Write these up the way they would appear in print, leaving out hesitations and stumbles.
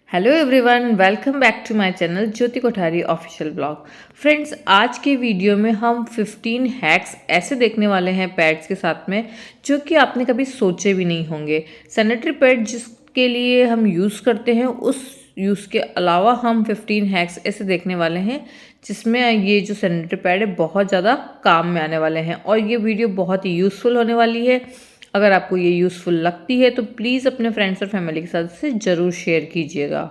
Hello everyone, welcome back to my channel Jyoti Kothari official blog. Friends, आज के video में हम 15 हैक्स ऐसे देखने वाले हैं पैड्स के साथ में जो कि आपने कभी सोचे भी नहीं होंगे। सैनिटरी पैड जिसके लिए हम यूज़ करते हैं उस यूज़ के अलावा हम 15 हैक्स ऐसे देखने वाले हैं जिसमें ये जो सैनिटरी पैड है बहुत ज़्यादा काम में आने वाले हैं और ये वीडियो बहुत ही यूज़फुल होने वाली है। अगर आपको ये यूज़फुल लगती है तो प्लीज़ अपने फ्रेंड्स और फैमिली के साथ इसे ज़रूर शेयर कीजिएगा।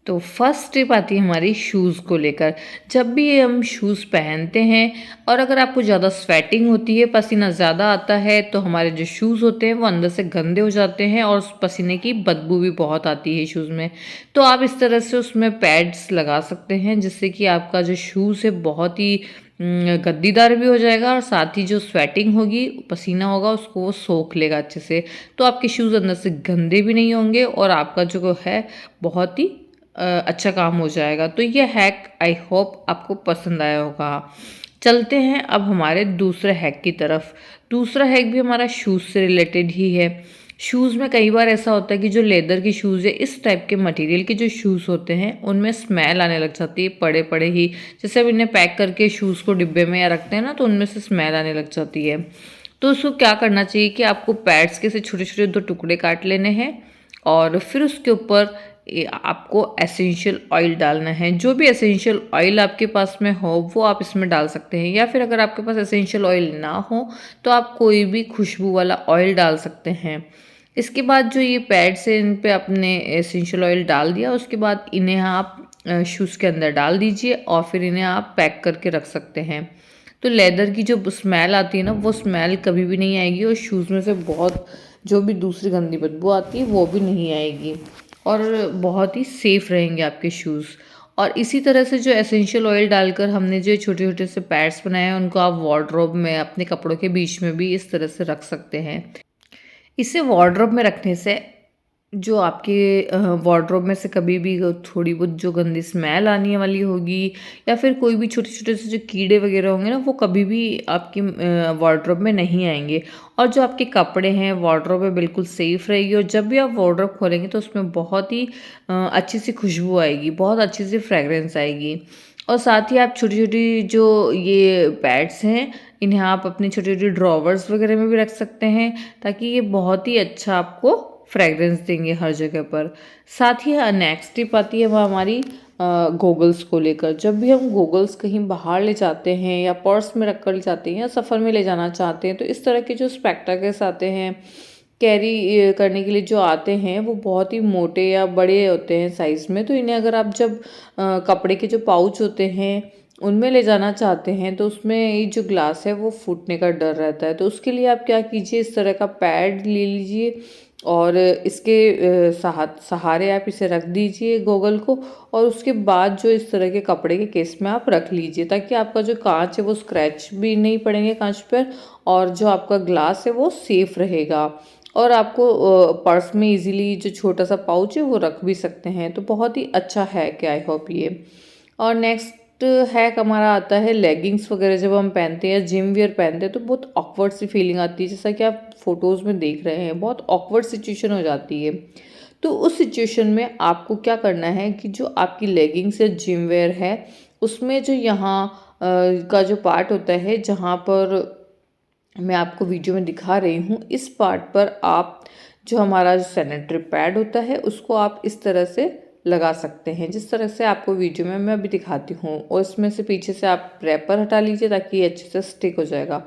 तो फर्स्ट टिप आती है हमारी शूज़ को लेकर। जब भी ये हम शूज़ पहनते हैं और अगर आपको ज़्यादा स्वेटिंग होती है, पसीना ज़्यादा आता है, तो हमारे जो शूज़ होते हैं वो अंदर से गंदे हो जाते हैं और उस पसीने की बदबू भी बहुत आती है शूज़ में। तो आप इस तरह से उसमें पैड्स लगा सकते हैं जिससे कि आपका जो शूज़ है बहुत ही गद्दीदार भी हो जाएगा और साथ ही जो स्वेटिंग होगी, पसीना होगा, उसको वो सोख लेगा अच्छे से। तो आपके शूज़ अंदर से गंदे भी नहीं होंगे और आपका जो है बहुत ही अच्छा काम हो जाएगा। तो ये हैक आई होप आपको पसंद आया होगा। चलते हैं अब हमारे दूसरे हैक की तरफ। दूसरा हैक भी हमारा शूज़ से रिलेटेड ही है। शूज़ में कई बार ऐसा होता है कि जो लेदर की शूज़ है, इस टाइप के मटेरियल के जो शूज़ होते हैं उनमें स्मेल आने लग जाती है पड़े पड़े ही। जैसे हम इन्हें पैक करके शूज़ को डिब्बे में या रखते हैं ना, तो उनमें से स्मेल आने लग जाती है। तो उसको क्या करना चाहिए कि आपको पैड्स के से छोटे छोटे 2 टुकड़े काट लेने हैं और फिर उसके ऊपर आपको एसेंशियल ऑयल डालना है। जो भी एसेंशियल ऑयल आपके पास में हो वो आप इसमें डाल सकते हैं, या फिर अगर आपके पास एसेंशियल ऑयल ना हो तो आप कोई भी खुशबू वाला ऑयल डाल सकते हैं। इसके बाद जो ये पैड्स है इन पे आपने एसेंशियल ऑयल डाल दिया, उसके बाद इन्हें आप शूज़ के अंदर डाल दीजिए और फिर इन्हें आप पैक करके रख सकते हैं। तो लेदर की जो स्मेल आती है ना, वो स्मेल कभी भी नहीं आएगी और शूज़ में से बहुत जो भी दूसरी गंदी बदबू आती है वो भी नहीं आएगी और बहुत ही सेफ़ रहेंगे आपके शूज़। और इसी तरह से जो एसेंशियल ऑयल डालकर हमने जो छोटे छोटे से पैड्स बनाए हैं उनको आप वार्डरोब में अपने कपड़ों के बीच में भी इस तरह से रख सकते हैं। इसे वार्डरोब में रखने से जो आपके वार्डरोब में से कभी भी थोड़ी बहुत जो गंदी स्मेल आने वाली होगी या फिर कोई भी छोटे छोटे से जो कीड़े वगैरह होंगे ना, वो कभी भी आपकी वार्डरोब में नहीं आएंगे। और जो आपके कपड़े हैं वार्डरोब में बिल्कुल सेफ रहेगी और जब भी आप वार्डरोब खोलेंगे तो उसमें बहुत ही अच्छी सी खुशबू आएगी, बहुत अच्छी सी फ्रेगरेंस आएगी। और साथ ही आप छोटी छोटी जो ये पैड्स हैं इन्हें आप अपनी छोटी छोटी ड्रॉवर्स वगैरह में भी रख सकते हैं ताकि ये बहुत ही अच्छा आपको फ्रेगरेंस देंगे हर जगह पर। साथ ही नेक्स्ट टिप आती है वो हमारी गॉगल्स को लेकर। जब भी हम गॉगल्स कहीं बाहर ले जाते हैं या पर्स में रख कर ले जाते हैं या सफ़र में ले जाना चाहते हैं, तो इस तरह के जो स्पेक्टेकल्स आते हैं कैरी करने के लिए जो आते हैं वो बहुत ही मोटे या बड़े होते हैं साइज़ में। तो इन्हें अगर आप जब कपड़े के जो पाउच होते हैं उनमें ले जाना चाहते हैं तो उसमें ये जो ग्लास है वो फूटने का डर रहता है। तो उसके लिए आप क्या कीजिए, इस तरह का पैड ले लीजिए और इसके सहारे आप इसे रख दीजिए गॉगल को, और उसके बाद जो इस तरह के कपड़े के केस में आप रख लीजिए ताकि आपका जो कांच है वो स्क्रैच भी नहीं पड़ेंगे कांच पर और जो आपका ग्लास है वो सेफ रहेगा। और आपको पर्स में इजीली जो छोटा सा पाउच है वो रख भी सकते हैं। तो बहुत ही अच्छा हैक है आई होप ये। और नेक्स्ट हैक हमारा आता है लेगिंग्स वगैरह जब हम पहनते हैं, जिम वियर पहनते हैं तो बहुत ऑकवर्ड सी फीलिंग आती है, जैसा कि आप फोटोज़ में देख रहे हैं बहुत ऑकवर्ड सिचुएशन हो जाती है। तो उस सिचुएशन में आपको क्या करना है कि जो आपकी लेगिंग्स या जिम वेयर है उसमें जो यहाँ का जो पार्ट होता है जहाँ पर मैं आपको वीडियो में दिखा रही हूँ, इस पार्ट पर आप जो हमारा सैनिटरी पैड होता है उसको आप इस तरह से लगा सकते हैं जिस तरह से आपको वीडियो में मैं अभी दिखाती हूँ। और इसमें से पीछे से आप रैपर हटा लीजिए ताकि ये अच्छे से स्टिक हो जाएगा।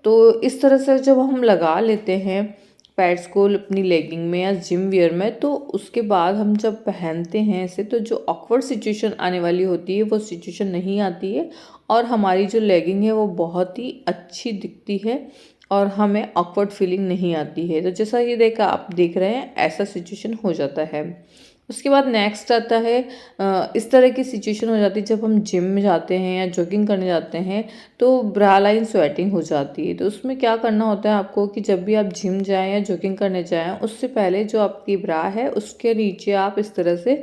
तो इस तरह से जब हम लगा लेते हैं पैड्स को अपनी लेगिंग में या जिम वियर में, तो उसके बाद हम जब पहनते हैं इसे तो जो ऑकवर्ड सिचुएशन आने वाली होती है वो सिचुएशन नहीं आती है और हमारी जो लेगिंग है वो बहुत ही अच्छी दिखती है और हमें ऑकवर्ड फीलिंग नहीं आती है। तो जैसा ये देखा आप देख रहे हैं ऐसा सिचुएशन हो जाता है। उसके बाद नेक्स्ट आता है इस तरह की सिचुएशन हो जाती है जब हम जिम में जाते हैं या जॉगिंग करने जाते हैं तो ब्रा लाइन स्वेटिंग हो जाती है। तो उसमें क्या करना होता है आपको कि जब भी आप जिम जाएं या जॉगिंग करने जाएं उससे पहले जो आपकी ब्रा है उसके नीचे आप इस तरह से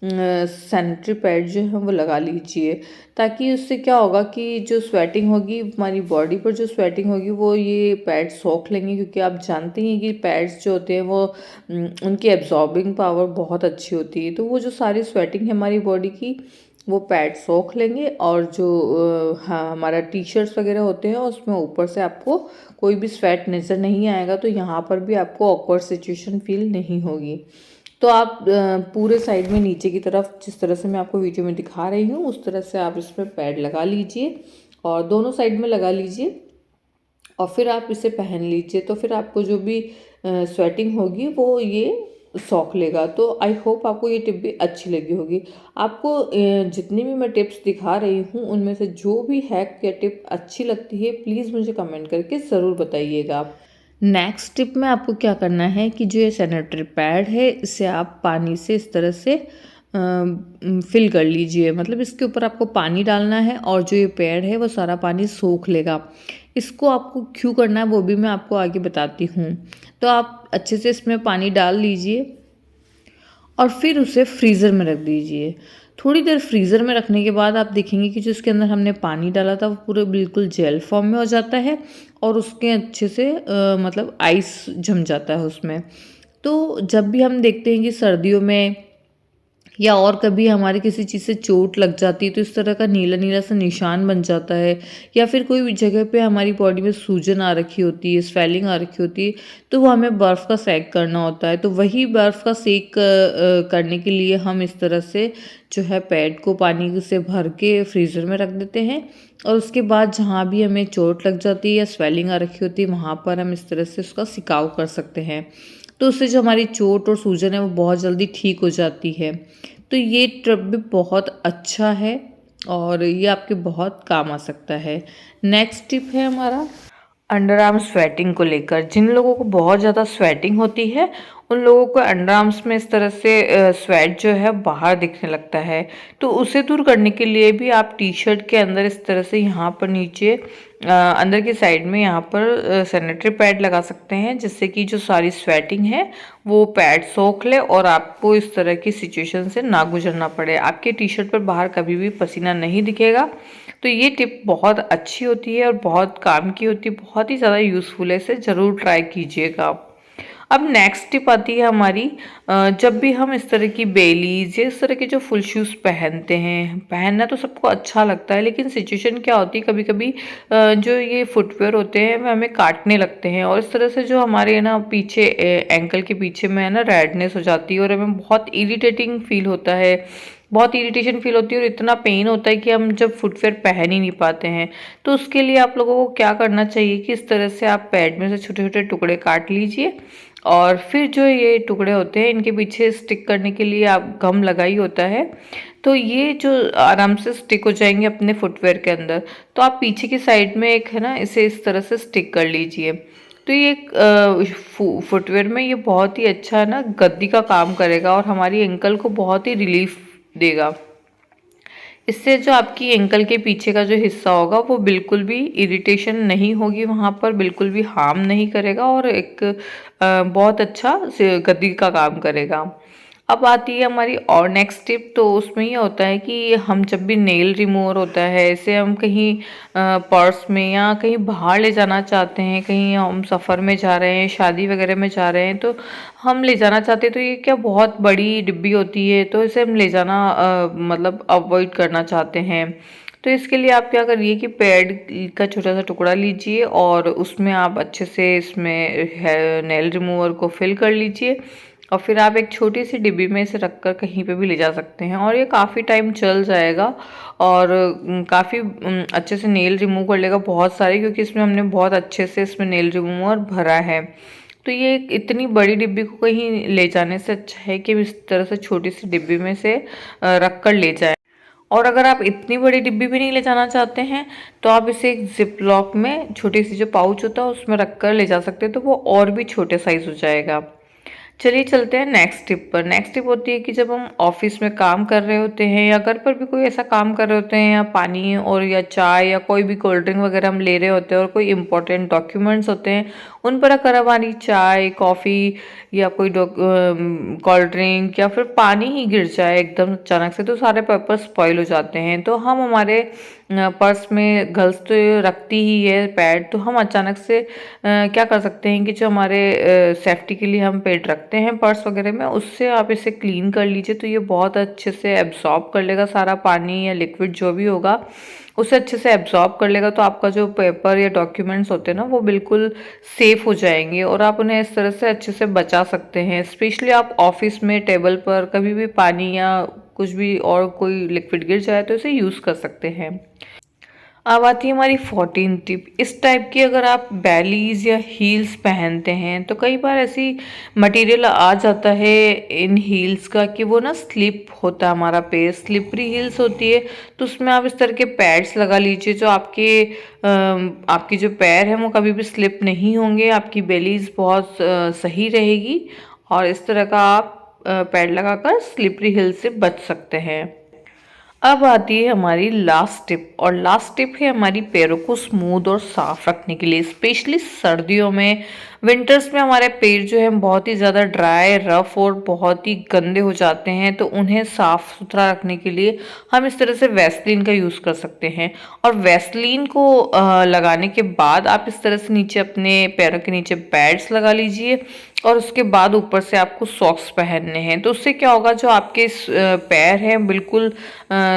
सैनिटरी पैड जो है वो लगा लीजिए ताकि उससे क्या होगा कि जो स्वेटिंग होगी हमारी बॉडी पर, जो स्वेटिंग होगी वो ये पैड सोख लेंगे, क्योंकि आप जानते हैं कि पैड्स जो होते हैं वो उनकी एब्जॉर्बिंग पावर बहुत अच्छी अच्छी होती है। तो वो जो सारी स्वेटिंग है हमारी बॉडी की वो पैड सोख लेंगे, और जो हाँ हमारा टी शर्ट्स वगैरह होते हैं उसमें ऊपर से आपको कोई भी स्वेट नज़र नहीं आएगा, तो यहाँ पर भी आपको ऑकवर्ड सिचुएशन फील नहीं होगी। तो आप पूरे साइड में नीचे की तरफ जिस तरह से मैं आपको वीडियो में दिखा रही हूँ उस तरह से आप इसमें पैड लगा लीजिए और दोनों साइड में लगा लीजिए, और फिर आप इसे पहन लीजिए। तो फिर आपको जो भी स्वेटिंग होगी वो ये सोख लेगा। तो आई होप आपको ये टिप भी अच्छी लगी होगी। आपको जितनी भी मैं टिप्स दिखा रही हूँ उनमें से जो भी हैक या टिप अच्छी लगती है प्लीज़ मुझे कमेंट करके ज़रूर बताइएगा आप। नेक्स्ट टिप में आपको क्या करना है कि जो ये सैनिटरी पैड है इसे आप पानी से इस तरह से फिल कर लीजिए। मतलब इसके ऊपर आपको पानी डालना है और जो ये पैड है वो सारा पानी सोख लेगा। इसको आपको क्यों करना है वो भी मैं आपको आगे बताती हूँ। तो आप अच्छे से इसमें पानी डाल लीजिए और फिर उसे फ्रीज़र में रख दीजिए। थोड़ी देर फ्रीज़र में रखने के बाद आप देखेंगे कि जो इसके अंदर हमने पानी डाला था वो पूरे बिल्कुल जेल फॉर्म में हो जाता है और उसके अच्छे से मतलब आइस जम जाता है उसमें। तो जब भी हम देखते हैं कि सर्दियों में या और कभी हमारे किसी चीज़ से चोट लग जाती है तो इस तरह का नीला नीला सा निशान बन जाता है, या फिर कोई भी जगह पे हमारी बॉडी में सूजन आ रखी होती है, स्वेलिंग आ रखी होती है, तो वो हमें बर्फ़ का सेक करना होता है। तो वही बर्फ़ का सेक करने के लिए हम इस तरह से जो है पैड को पानी से भर के फ्रीज़र में रख देते हैं, और उसके बाद जहाँ भी हमें चोट लग जाती है या स्वेलिंग आ रखी होती है वहाँ पर हम इस तरह से उसका सिकाव कर सकते हैं। तो उससे जो हमारी चोट और सूजन है वो बहुत जल्दी ठीक हो जाती है। तो ये ट्रिप भी बहुत अच्छा है और ये आपके बहुत काम आ सकता है। नेक्स्ट टिप है हमारा अंडर आर्म स्वेटिंग को लेकर। जिन लोगों को बहुत ज़्यादा स्वेटिंग होती है उन लोगों को अंडर आर्म्स में इस तरह से स्वेट जो है बाहर दिखने लगता है। तो उसे दूर करने के लिए भी आप टी शर्ट के अंदर इस तरह से यहाँ पर नीचे अंदर की साइड में यहाँ पर सैनिटरी पैड लगा सकते हैं, जिससे कि जो सारी स्वेटिंग है वो पैड सोख ले और आपको इस तरह की सिचुएशन से ना गुजरना पड़े। आपके टी शर्ट पर बाहर कभी भी पसीना नहीं दिखेगा। तो ये टिप बहुत अच्छी होती है और बहुत काम की होती है, बहुत ही ज़्यादा यूज़फुल है, इसे ज़रूर ट्राई कीजिएगा आप। अब नेक्स्ट टिप आती है हमारी, जब भी हम इस तरह की बेलीज या इस तरह के जो फुल शूज़ पहनते हैं, पहनना तो सबको अच्छा लगता है, लेकिन सिचुएशन क्या होती है कभी कभी जो ये फुटवेयर होते हैं वो हमें काटने लगते हैं और इस तरह से जो हमारे ना पीछे एंकल के पीछे में है ना रेडनेस हो जाती है और हमें बहुत इरिटेटिंग फील होता है, बहुत इरिटेशन फील होती है और इतना पेन होता है कि हम जब फुटवेयर पहन ही नहीं पाते हैं। तो उसके लिए आप लोगों को क्या करना चाहिए कि इस तरह से आप पैड में से छोटे छोटे टुकड़े काट लीजिए और फिर जो ये टुकड़े होते हैं इनके पीछे स्टिक करने के लिए आप गम लगाई होता है, तो ये जो आराम से स्टिक हो जाएंगे अपने फुटवेयर के अंदर। तो आप पीछे की साइड में एक है ना इसे इस तरह से स्टिक कर लीजिए। तो ये फुटवेयर में ये बहुत ही अच्छा ना गद्दी का काम करेगा और हमारी एंकल को बहुत ही रिलीफ देगा। इससे जो आपकी एंकल के पीछे का जो हिस्सा होगा वो बिल्कुल भी इरिटेशन नहीं होगी, वहाँ पर बिल्कुल भी हार्म नहीं करेगा और एक बहुत अच्छा गद्दी का काम करेगा। अब आती है हमारी और नेक्स्ट टिप। तो उसमें ये होता है कि हम जब भी नेल रिमूवर होता है इसे हम कहीं पर्स में या कहीं बाहर ले जाना चाहते हैं, कहीं हम सफ़र में जा रहे हैं, शादी वगैरह में जा रहे हैं, तो हम ले जाना चाहते हैं, तो ये क्या बहुत बड़ी डिब्बी होती है तो इसे हम ले जाना मतलब अवॉइड करना चाहते हैं। तो इसके लिए आप क्या करिए कि पैड का छोटा सा टुकड़ा लीजिए और उसमें आप अच्छे से इसमें नेल रिमूवर को फिल कर लीजिए और फिर आप एक छोटी सी डिब्बी में इसे रखकर कहीं पे भी ले जा सकते हैं और ये काफ़ी टाइम चल जाएगा और काफ़ी अच्छे से नेल रिमूव कर लेगा बहुत सारे, क्योंकि इसमें हमने बहुत अच्छे से इसमें नेल रिमूवर भरा है। तो ये इतनी बड़ी डिब्बी को कहीं ले जाने से अच्छा है कि इस तरह से छोटी सी डिब्बी में से रख कर ले जाएं। और अगर आप इतनी बड़ी डिब्बी भी नहीं ले जाना चाहते हैं तो आप इसे एक जिप लॉक में छोटी सी जो पाउच होता है उसमें रख कर ले जा सकते हैं, तो वो और भी छोटे साइज हो जाएगा। चलिए चलते हैं नेक्स्ट टिप पर। नेक्स्ट टिप होती है कि जब हम ऑफिस में काम कर रहे होते हैं या घर पर भी कोई ऐसा काम कर रहे होते हैं या पानी और या चाय या कोई भी कोल्ड ड्रिंक वगैरह हम ले रहे होते हैं और कोई इंपॉर्टेंट डॉक्यूमेंट्स होते हैं उन पर अगर हमारी चाय कॉफ़ी या कोई कोल्ड ड्रिंक या फिर पानी ही गिर जाए एकदम अचानक से तो सारे पेपर स्पॉइल हो जाते हैं। तो हम हमारे पर्स में गर्ल्स तो रखती ही है पैड, तो हम अचानक से क्या कर सकते हैं कि जो हमारे सेफ्टी के लिए हम पैड रखते हैं पर्स वगैरह में, उससे आप इसे क्लीन कर लीजिए तो ये बहुत अच्छे से एब्जॉर्ब कर लेगा सारा पानी या लिक्विड जो भी होगा, उसे अच्छे से एब्जॉर्ब कर लेगा। तो आपका जो पेपर या डॉक्यूमेंट्स होते हैं ना वो बिल्कुल सेफ हो जाएंगे और आप उन्हें इस तरह से अच्छे से बचा सकते हैं। स्पेशली आप ऑफिस में टेबल पर कभी भी पानी या कुछ भी और कोई लिक्विड गिर जाए तो इसे यूज़ कर सकते हैं। अब आती है हमारी 14 टिप। इस टाइप की अगर आप बैलीज या हील्स पहनते हैं तो कई बार ऐसी मटेरियल आ जाता है इन हील्स का कि वो ना स्लिप होता है, हमारा पैर स्लिपरी हील्स होती है। तो उसमें आप इस तरह के पैड्स लगा लीजिए जो आपकी जो पैर है वो कभी भी स्लिप नहीं होंगे, आपकी बेलीज बहुत सही रहेगी और इस तरह का आप पैड लगाकर स्लिपरी हिल से बच सकते हैं। अब आती है हमारी लास्ट टिप, और लास्ट टिप है हमारी पैरों को स्मूथ और साफ रखने के लिए। स्पेशली सर्दियों में, विंटर्स में हमारे पैर जो है बहुत ही ज़्यादा ड्राई, रफ और बहुत ही गंदे हो जाते हैं, तो उन्हें साफ सुथरा रखने के लिए हम इस तरह से वैसलीन का यूज़ कर सकते हैं। और वैसलीन को लगाने के बाद आप इस तरह से नीचे अपने पैरों के नीचे पैड्स लगा लीजिए और उसके बाद ऊपर से आपको सॉक्स पहनने हैं। तो उससे क्या होगा, जो आपके पैर हैं बिल्कुल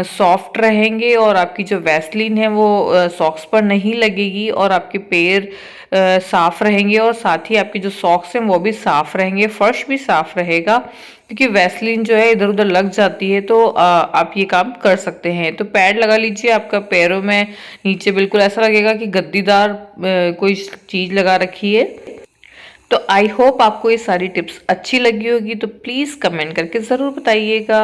सॉफ्ट रहेंगे और आपकी जो वैसलीन है वो सॉक्स पर नहीं लगेगी और आपके पैर साफ रहेंगे और साथ ही आपके जो सॉक्स हैं वो भी साफ रहेंगे, फर्श भी साफ रहेगा। क्योंकि वैसलीन जो है इधर उधर लग जाती है, तो आप ये काम कर सकते हैं। तो पैड लगा लीजिए, आपका पैरों में नीचे बिल्कुल ऐसा लगेगा कि गद्दीदार कोई चीज़ लगा रखी है। तो आई होप आपको ये सारी टिप्स अच्छी लगी होगी, तो प्लीज़ कमेंट करके ज़रूर बताइएगा।